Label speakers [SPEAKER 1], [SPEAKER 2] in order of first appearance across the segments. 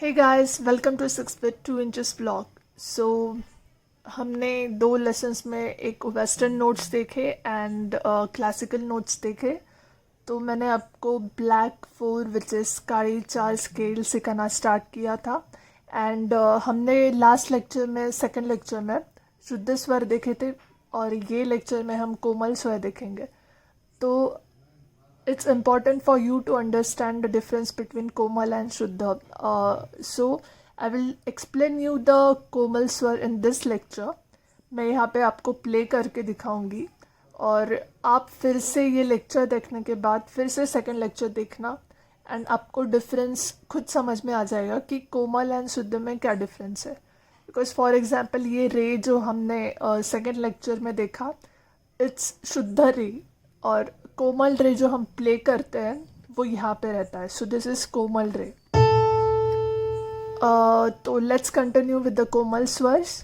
[SPEAKER 1] Hey guys, welcome to 6 with 2 inches vlog. So हमने 2 lessons में एक वेस्टर्न नोट्स देखे एंड क्लासिकल नोट्स देखे. तो मैंने आपको ब्लैक 4 विच इज़ कारी 4 स्केल सिखाना स्टार्ट किया था. एंड हमने लास्ट लेक्चर में सेकंड लेक्चर में शुद्ध स्वर देखे थे और ये लेक्चर में हम कोमल स्वर देखेंगे. तो it's important for you to understand the difference between Komal and Shuddha. So I will explain you the Komal Swar in this lecture. मैं यहाँ पे आपको प्ले करके दिखाऊंगी और आप फिर से ये लेक्चर देखने के बाद फिर से सेकंड लेक्चर देखना एंड आपको डिफरेंस खुद समझ में आ जाएगा कि कोमल एंड शुद्ध में क्या डिफरेंस है. बिकॉज फॉर एग्जांपल ये रे जो हमने सेकंड लेक्चर में देखा इट्स शुद्ध रे और कोमल रे जो हम प्ले करते हैं वो यहाँ पे रहता है. So this is komal re. तो let's continue with the komal swars.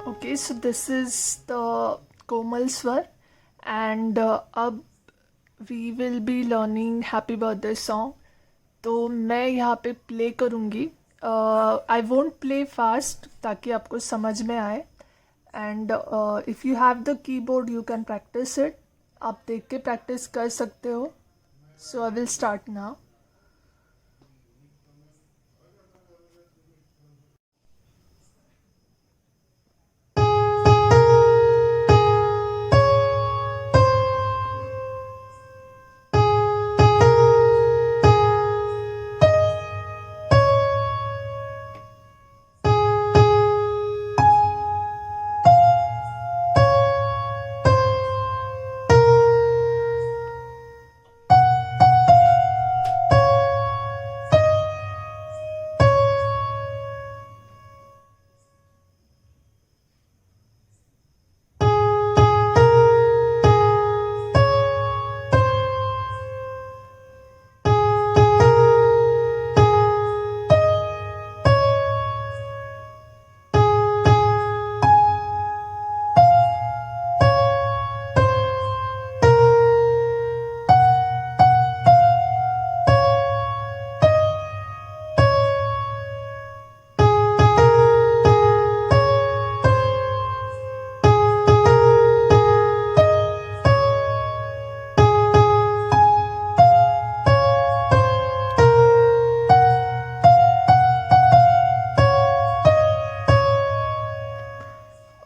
[SPEAKER 1] Okay, so this is the Komal Swar and अब we will be learning Happy Birthday song. तो मैं यहाँ पे प्ले करूँगी. I won't play fast ताकि आपको समझ में आए. And if you have the keyboard you can practice it. आप देख के प्रैक्टिस कर सकते हो. So I will start now.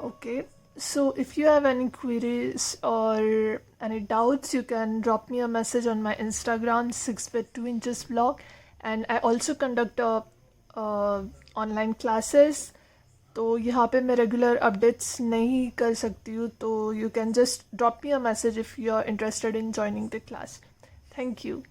[SPEAKER 1] Okay, so if you have any queries or any doubts, you can drop me a message on my Instagram 6 with 2 inches vlog, and I also conduct online classes. तो यहाँ पे मैं regular updates नहीं कर सकती हूँ, तो you can just drop me a message if you are interested in joining the class. Thank you.